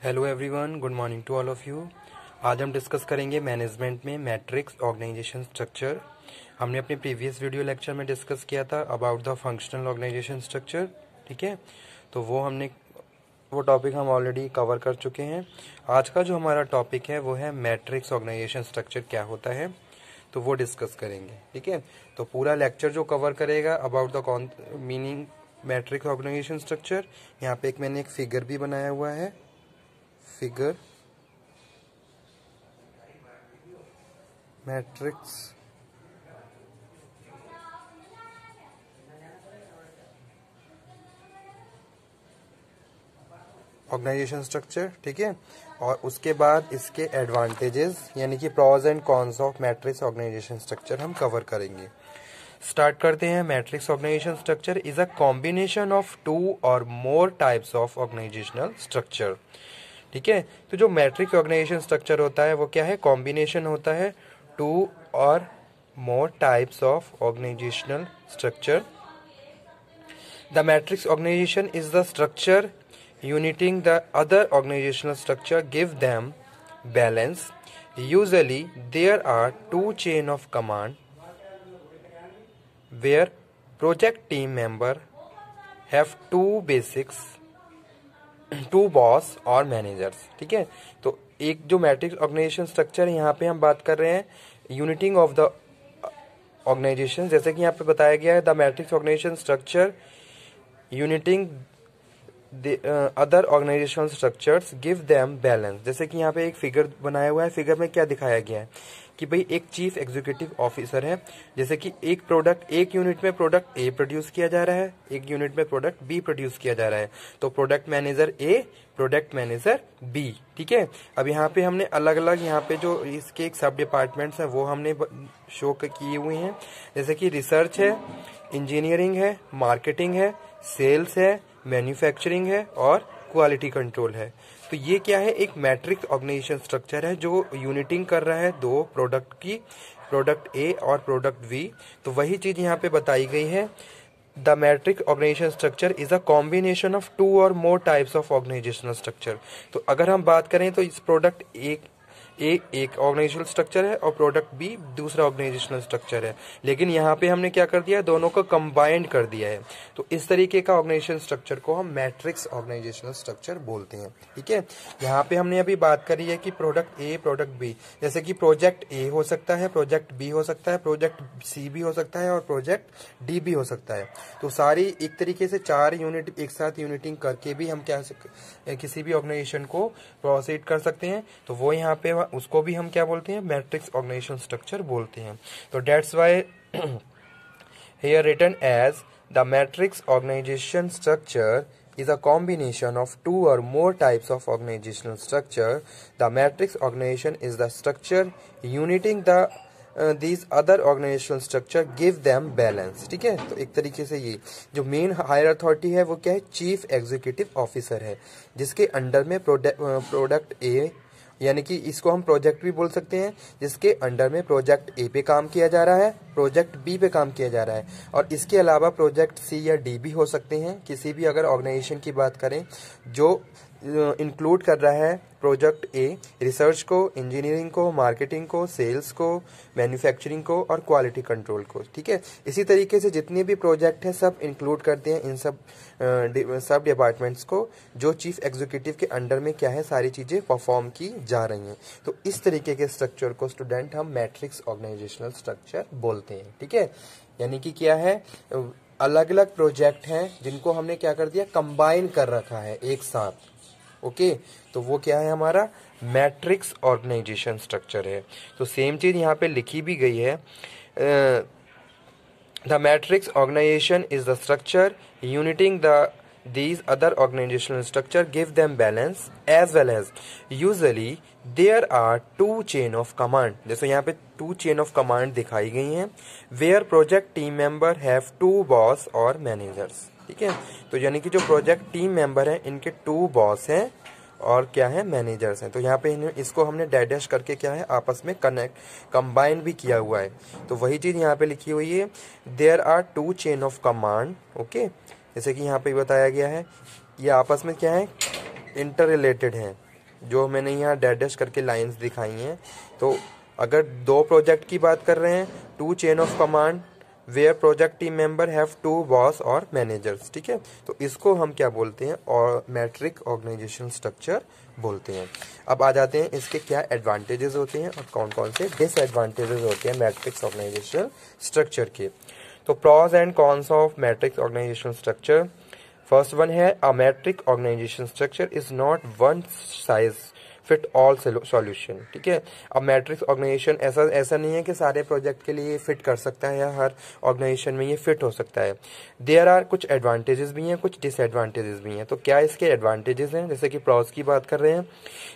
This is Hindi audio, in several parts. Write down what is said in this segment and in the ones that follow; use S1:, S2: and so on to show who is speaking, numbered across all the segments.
S1: Hello everyone, good morning to all of you. आज हम डिस्कस करेंगे मैनेजमेंट में मैट्रिक्स ऑर्गेनाइजेशन स्ट्रक्चर। हमने अपने प्रीवियस वीडियो लेक्चर में डिस्कस किया था about the functional organisation structure, ठीक है। तो वो टॉपिक हम ऑलरेडी कवर कर चुके हैं। आज का जो हमारा टॉपिक है वो है मैट्रिक्स ऑर्गेनाइजेशन स्ट्रक्चर क्या होता है, तो वो डिस्कस करेंगे, ठीक है। तो पूरा लेक्चर जो कवर करेगा about the meaning matrix organisation structure. यहाँ पे मैंने एक फिगर भी बनाया हुआ है, फिगर मैट्रिक्स ऑर्गेनाइजेशन स्ट्रक्चर, ठीक है। और उसके बाद इसके एडवांटेजेस यानी कि pros and cons of matrix organisation structure हम कवर करेंगे। स्टार्ट करते हैं। Matrix organisation structure is a combination of two or more types of organisational structure, ठीक है। तो जो मैट्रिक्स ऑर्गेनाइजेशन स्ट्रक्चर होता है वो क्या है, कॉम्बिनेशन होता है two or more types of organisational structure. The matrix organisation is the structure uniting the other organizational structure, give them balance. Usually there are two chain of command where project team member have two basics, two boss और managers, ठीक है। तो एक जो मैट्रिक्स ऑर्गेनाइजेशन स्ट्रक्चर यहाँ पे हम बात कर रहे हैं यूनिटिंग ऑफ द ऑर्गेनाइजेशन, जैसे कि यहाँ पे बताया गया है the matrix organisation structure uniting other organisational structures give them balance. जैसे कि यहाँ पे एक फिगर बनाया हुआ है, फिगर में क्या दिखाया गया है कि भाई एक चीफ एग्जीक्यूटिव ऑफिसर है, जैसे कि एक प्रोडक्ट, एक यूनिट में प्रोडक्ट ए प्रोड्यूस किया जा रहा है, एक यूनिट में प्रोडक्ट बी प्रोड्यूस किया जा रहा है। तो प्रोडक्ट मैनेजर ए, प्रोडक्ट मैनेजर बी, ठीक है। अब यहाँ पे हमने अलग अलग यहाँ पे जो इसके एक सब डिपार्टमेंट्स हैं वो हमने शो किए हुए हैं, जैसे कि रिसर्च है, इंजीनियरिंग है, मार्केटिंग है, सेल्स है, मैन्युफैक्चरिंग है और क्वालिटी कंट्रोल है। तो ये क्या है, एक मैट्रिक्स ऑर्गेनाइजेशन स्ट्रक्चर है जो यूनिटिंग कर रहा है दो प्रोडक्ट की, प्रोडक्ट ए और प्रोडक्ट बी। तो वही चीज यहाँ पे बताई गई है, the matrix organisation structure is a combination of two or more types of organisational structure. तो अगर हम बात करें तो इस प्रोडक्ट एक ऑर्गेनाइजेशनल स्ट्रक्चर है और प्रोडक्ट बी दूसरा ऑर्गेनाइजेशनल स्ट्रक्चर है, लेकिन यहाँ पे हमने क्या कर दिया, दोनों को कंबाइंड कर दिया है। तो इस तरीके का ऑर्गेनाइजेशन स्ट्रक्चर को हम मैट्रिक्स ऑर्गेनाइजेशनल स्ट्रक्चर बोलते हैं, ठीक है। यहाँ पे हमने अभी बात करी है कि प्रोडक्ट ए, प्रोडक्ट बी, जैसे कि प्रोजेक्ट ए हो सकता है, प्रोजेक्ट बी हो सकता है, प्रोजेक्ट सी भी हो सकता है और प्रोजेक्ट डी भी हो सकता है। तो सारी एक तरीके से चार यूनिट एक साथ यूनिटिंग करके भी हम किसी भी ऑर्गेनाइजेशन को प्रोसीड कर सकते हैं। तो वो यहाँ पे उसको भी हम क्या बोलते हैं, मैट्रिक्स ऑर्गेनाइजेशन स्ट्रक्चर बोलते हैं। तो that's why here written as the matrix organisation structure is a combination of two or more types of organizational structure. The matrix organization is the structure uniting these other organizational structure, give them balance, ठीक है। तो एक तरीके से ये जो मेन हायर अथॉरिटी है वो क्या है, चीफ एग्जीक्यूटिव ऑफिसर है, जिसके अंडर में प्रोडक्ट ए यानी कि इसको हम प्रोजेक्ट भी बोल सकते हैं, जिसके अंडर में प्रोजेक्ट ए पे काम किया जा रहा है, प्रोजेक्ट बी पे काम किया जा रहा है, और इसके अलावा प्रोजेक्ट सी या डी भी हो सकते हैं। किसी भी अगर ऑर्गेनाइजेशन की बात करें जो इंक्लूड कर रहा है प्रोजेक्ट ए रिसर्च को, इंजीनियरिंग को, मार्केटिंग को, सेल्स को, मैन्युफैक्चरिंग को और क्वालिटी कंट्रोल को, ठीक है। इसी तरीके से जितने भी प्रोजेक्ट हैं सब इंक्लूड करते हैं इन सब डिपार्टमेंट्स को, जो चीफ एग्जीक्यूटिव के अंडर में क्या है सारी चीजें परफॉर्म की जा रही हैं। तो इस तरीके के स्ट्रक्चर को स्टूडेंट हम मैट्रिक्स ऑर्गेनाइजेशनल स्ट्रक्चर बोलते हैं, ठीक है। यानी कि क्या है, अलग अलग प्रोजेक्ट हैं जिनको हमने क्या कर दिया, कंबाइन कर रखा है एक साथ, ओके। तो वो क्या है, हमारा मैट्रिक्स ऑर्गेनाइजेशन स्ट्रक्चर है। तो सेम चीज यहाँ पे लिखी भी गई है, the matrix organisation is the structure uniting these other organizational structure, give them balance, as well as usually there are two chain of command। जैसे यहाँ पे two chain of command दिखाई गई हैं, where project team member have two boss और managers, ठीक है। तो यानी कि जो प्रोजेक्ट टीम मेंबर हैं इनके टू बॉस हैं और क्या है, मैनेजर्स हैं। तो यहाँ पे इसको हमने डैश करके क्या है आपस में कंबाइन भी किया हुआ है। तो वही चीज यहाँ पे लिखी हुई है, there are two chain of command, okay. जैसे कि यहाँ पे बताया गया है ये आपस में क्या है, इंटर रिलेटेड है, जो मैंने यहाँ डैश डैश करके लाइंस दिखाई हैं, तो अगर 2 प्रोजेक्ट की बात कर रहे हैं, 2 chain of command where project team member have 2 boss और मैनेजर्स, ठीक है। तो इसको हम क्या बोलते हैं, और मैट्रिक ऑर्गेनाइजेशन स्ट्रक्चर बोलते हैं। अब आ जाते हैं इसके क्या एडवांटेजेस होते हैं और कौन कौन से डिसएडवांटेजेस होते हैं मैट्रिक्स ऑर्गेनाइजेशन स्ट्रक्चर के। तो pros and cons of matrix organisation structure. First one है, a matrix organisation structure is not one size fit all solution, ठीक है। अब मैट्रिक्स ऑर्गेनाइजेशन ऐसा नहीं है कि सारे प्रोजेक्ट के लिए फिट कर सकता है या हर ऑर्गेनाइजेशन में ये फिट हो सकता है। देयर आर कुछ एडवांटेजेस भी हैं, कुछ डिसएडवांटेजेस भी हैं। तो क्या इसके एडवांटेजेस हैं, जैसे कि प्रॉस की बात कर रहे हैं,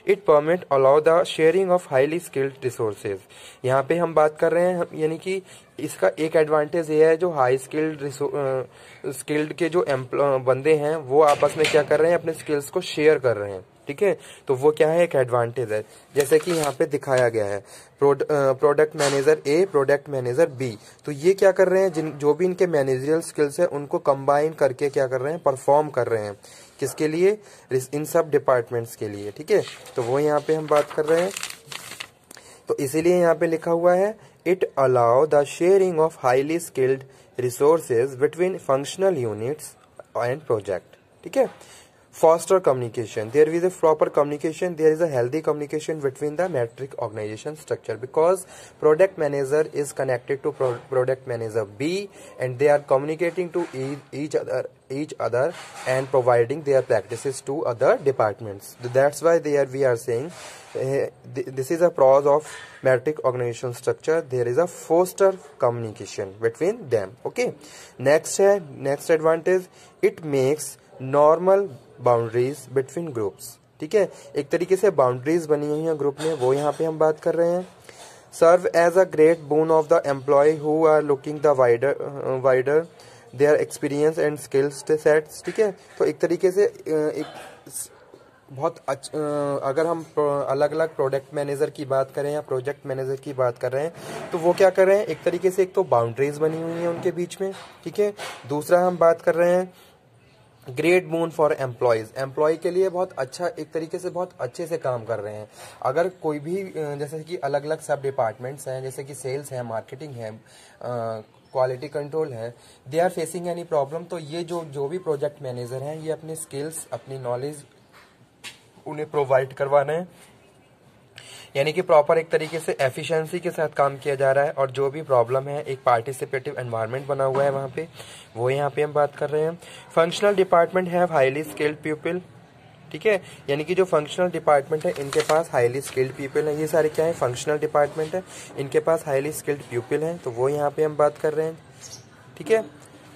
S1: it permit allow the sharing of highly skilled resources. यहाँ पे हम बात कर रहे हैं, यानी कि इसका एक एडवांटेज ये है, जो हाई स्किल्ड के जो बंदे हैं वो आपस में क्या कर रहे हैं, अपने स्किल्स को शेयर कर रहे हैं, ठीक है। तो वो क्या है, एक एडवांटेज है। जैसे कि यहाँ पे दिखाया गया है, प्रोडक्ट मैनेजर ए, प्रोडक्ट मैनेजर बी, तो ये क्या कर रहे हैं, जो भी इनके मैनेजरियल स्किल्स है उनको कंबाइन करके क्या कर रहे हैं, परफॉर्म कर रहे हैं। किसके लिए, इन सब डिपार्टमेंट्स के लिए, ठीक है। तो वो यहाँ पे हम बात कर रहे हैं, तो इसीलिए यहाँ पे लिखा हुआ है, it allow the sharing of highly skilled resources between functional units and project, ठीक है। Foster communication. There is a proper communication. There is a healthy communication between the metric organization structure, because product manager is connected to product manager B, and they are communicating to each other and providing their practices to other departments. That's why we are saying this is a pros of metric organization structure. There is a foster communication between them. Okay. Next advantage, it makes normal boundaries between groups, ठीक है। एक तरीके से बाउंड्रीज बनी हुई हैं ग्रुप में, वो यहाँ पे हम बात कर रहे हैं। Serve as a great bone of the employee who are looking the wider their experience and skills sets, ठीक है। तो एक तरीके से बहुत अगर हम अलग अलग प्रोडक्ट मैनेजर की बात करें या प्रोजेक्ट मैनेजर की बात कर रहे हैं, तो वो क्या कर रहे हैं, एक तरीके से एक तो बाउंड्रीज बनी हुई हैं उनके बीच में, ठीक है। दूसरा हम बात कर रहे हैं great boon for employees, employee के लिए बहुत अच्छा, एक तरीके से बहुत अच्छे से काम कर रहे हैं। अगर कोई भी जैसे कि अलग अलग सब डिपार्टमेंट्स हैं, जैसे कि सेल्स है, मार्केटिंग है, क्वालिटी कंट्रोल है, they are facing any problem, तो ये जो भी प्रोजेक्ट मैनेजर हैं, ये अपनी स्किल्स, अपनी नॉलेज उन्हें प्रोवाइड करवा रहे हैं, यानी कि प्रॉपर एक तरीके से एफिशिएंसी के साथ काम किया जा रहा है। और जो भी प्रॉब्लम है, एक पार्टिसिपेटिव एनवायरनमेंट बना हुआ है वहाँ पे, वो यहाँ पे हम बात कर रहे हैं। Functional department have highly skilled people, ठीक है, यानी कि जो फंक्शनल डिपार्टमेंट है इनके पास हाईली स्किल्ड पीपल है। ये सारे क्या है, फंक्शनल डिपार्टमेंट है, इनके पास हाईली स्किल्ड पीपल है, तो वो यहाँ पे हम बात कर रहे हैं, ठीक है।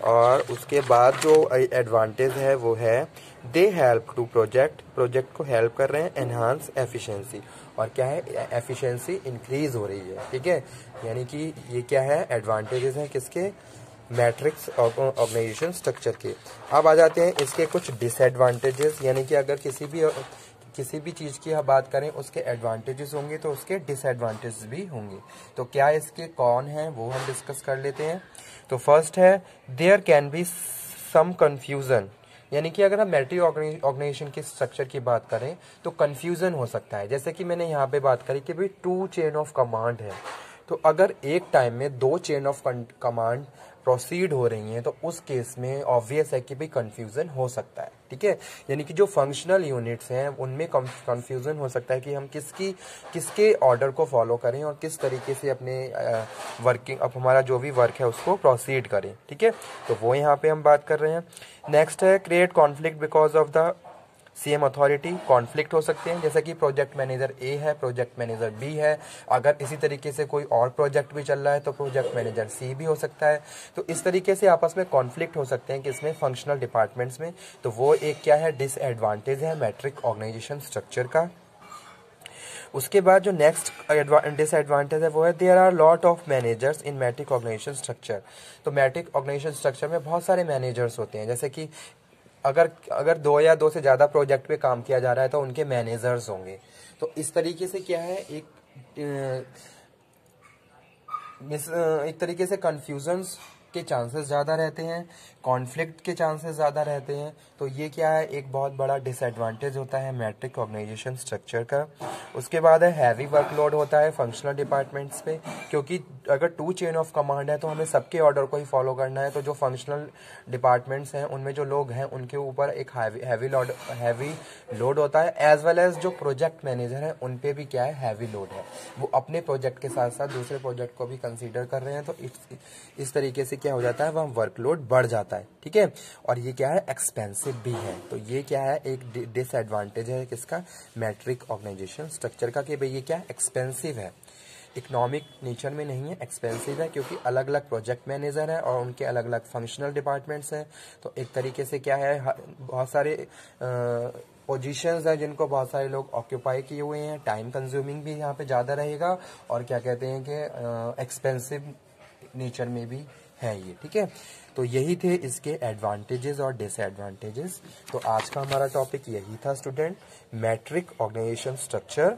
S1: और उसके बाद जो एडवांटेज है वो है, दे हेल्प टू प्रोजेक्ट को हेल्प कर रहे हैं, एनहांस एफिशिएंसी, और क्या है, एफिशिएंसी इंक्रीज हो रही है, ठीक है। यानी कि ये क्या है, एडवांटेजेस हैं किसके, मैट्रिक्स ऑर्गेनाइजेशन स्ट्रक्चर के। अब आ जाते हैं इसके कुछ डिसएडवांटेजेस, यानी कि अगर किसी भी चीज की हम बात करें, उसके एडवांटेजेस होंगे तो उसके डिसएडवांटेजेस भी होंगे। तो क्या इसके कौन है वो हम डिस्कस कर लेते हैं। तो फर्स्ट है, there can be some confusion, यानी कि अगर हम मैट्रिक ऑर्गेनाइजेशन के स्ट्रक्चर की बात करें तो कंफ्यूजन हो सकता है। जैसे कि मैंने यहाँ पे बात करी कि भाई 2 चेन ऑफ कमांड है, तो अगर एक टाइम में 2 चेन ऑफ कमांड प्रोसीड हो रही हैं, तो उस केस में ऑब्वियस है कि भाई कंफ्यूजन हो सकता है, ठीक है। यानी कि जो फंक्शनल यूनिट्स हैं उनमें कंफ्यूजन हो सकता है कि हम किसके ऑर्डर को फॉलो करें और किस तरीके से अपने वर्किंग, अब हमारा जो भी वर्क है उसको प्रोसीड करें, ठीक है। तो वो यहाँ पे हम बात कर रहे हैं। नेक्स्ट है, create conflict because of the same authority, conflict हो सकते हैं, जैसे कि प्रोजेक्ट मैनेजर ए है, प्रोजेक्ट मैनेजर बी है, अगर इसी तरीके से कोई और प्रोजेक्ट भी चल रहा है तो प्रोजेक्ट मैनेजर सी भी हो सकता है। तो इस तरीके से आपस में कॉन्फ्लिक्ट हो सकते हैं कि इसमें फंक्शनल डिपार्टमेंट्स में, तो वो एक क्या है, डिसएडवांटेज है मैट्रिक ऑर्गेनाइजेशन स्ट्रक्चर का। उसके बाद जो नेक्स्ट डिसएडवांटेज है वो है, there are lot of managers in matrix organisation structure. तो मैट्रिक ऑर्गेनाइजेशन स्ट्रक्चर में बहुत सारे मैनेजर्स होते हैं, जैसे कि अगर 2 या 2 से ज़्यादा प्रोजेक्ट पे काम किया जा रहा है तो उनके मैनेजर्स होंगे। तो इस तरीके से क्या है, एक तरीके से कंफ्यूजन्स के चांसेस ज़्यादा रहते हैं, कॉन्फ्लिक्ट के चांसेस ज़्यादा रहते हैं। तो ये क्या है, एक बहुत बड़ा डिसएडवांटेज होता है मैट्रिक ऑर्गेनाइजेशन स्ट्रक्चर का। उसके बाद है हैवी वर्कलोड होता है फंक्शनल डिपार्टमेंट्स पे, क्योंकि अगर 2 चेन ऑफ कमांड है तो हमें सबके ऑर्डर को ही फॉलो करना है। तो जो फंक्शनल डिपार्टमेंट्स हैं उनमें जो लोग हैं उनके ऊपर एक हैवी लोड होता है, एज वेल एज जो प्रोजेक्ट मैनेजर है उन पे भी क्या है, हैवी लोड है। वो अपने प्रोजेक्ट के साथ साथ दूसरे प्रोजेक्ट को भी कंसीडर कर रहे हैं, तो इस तरीके से क्या हो जाता है, वह वर्कलोड बढ़ जाता है। ठीक है, और ये क्या है, एक्सपेंसिव भी है। तो ये क्या है, एक डिसएडवांटेज है किसका, मैट्रिक ऑर्गेनाइजेशन स्ट्रक्चर का, कि भाई ये क्या है, एक्सपेंसिव है, इकोनॉमिक नेचर में नहीं है, एक्सपेंसिव है, क्योंकि अलग अलग प्रोजेक्ट मैनेजर हैं और उनके अलग अलग फंक्शनल डिपार्टमेंट्स हैं। तो एक तरीके से क्या है, बहुत सारे पोजीशंस हैं जिनको बहुत सारे लोग ऑक्यूपाई किए हुए हैं, टाइम कंज्यूमिंग भी यहाँ पे ज़्यादा रहेगा, और क्या कहते हैं कि एक्सपेंसिव नेचर में भी है ये। ठीक है, तो यही थे इसके एडवांटेजेस और डिसएडवांटेजेस। तो आज का हमारा टॉपिक यही था स्टूडेंट, मैट्रिक ऑर्गेनाइजेशन स्ट्रक्चर।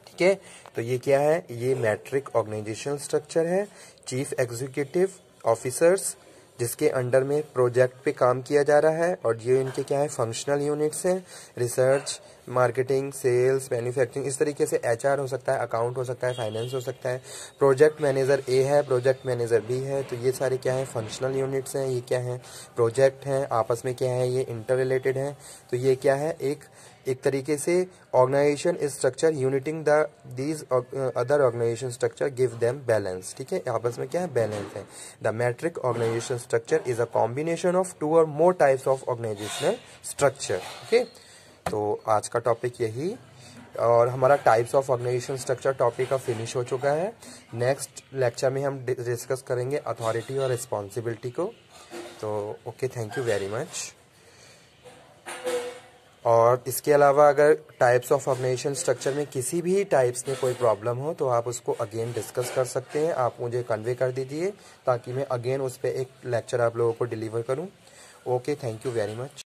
S1: ठीक है, तो ये क्या है, ये मैट्रिक ऑर्गेनाइजेशन स्ट्रक्चर है, चीफ एग्जीक्यूटिव ऑफिसर्स जिसके अंडर में प्रोजेक्ट पे काम किया जा रहा है, और ये इनके क्या है, फंक्शनल यूनिट्स हैं, रिसर्च, मार्केटिंग, सेल्स, मैन्युफैक्चरिंग, इस तरीके से एचआर हो सकता है, अकाउंट हो सकता है, फाइनेंस हो सकता है। प्रोजेक्ट मैनेजर ए है, प्रोजेक्ट मैनेजर बी है, तो ये सारे क्या है, फंक्शनल यूनिट्स हैं। ये क्या है, प्रोजेक्ट हैं, आपस में क्या है, ये इंटर रिलेटेड हैं। तो ये क्या है, एक तरीके से organisation is structure uniting these other organisation structure give them balance. ठीक है, आपस में क्या है, बैलेंस है। The matrix organisation structure is a combination of 2 or more types of organisational structure. Okay, तो आज का टॉपिक यही, और हमारा types of organisation structure topic का फिनिश हो चुका है। नेक्स्ट लेक्चर में हम डिस्कस करेंगे अथॉरिटी और रिस्पॉन्सिबिलिटी को। तो okay, thank you very much. और इसके अलावा अगर टाइप्स ऑफ ऑर्गेनाइजेशन स्ट्रक्चर में किसी भी टाइप्स में कोई प्रॉब्लम हो तो आप उसको अगेन डिस्कस कर सकते हैं, आप मुझे कन्वे कर दीजिए ताकि मैं अगेन उस पर एक लेक्चर आप लोगों को डिलीवर करूं। Okay, thank you very much.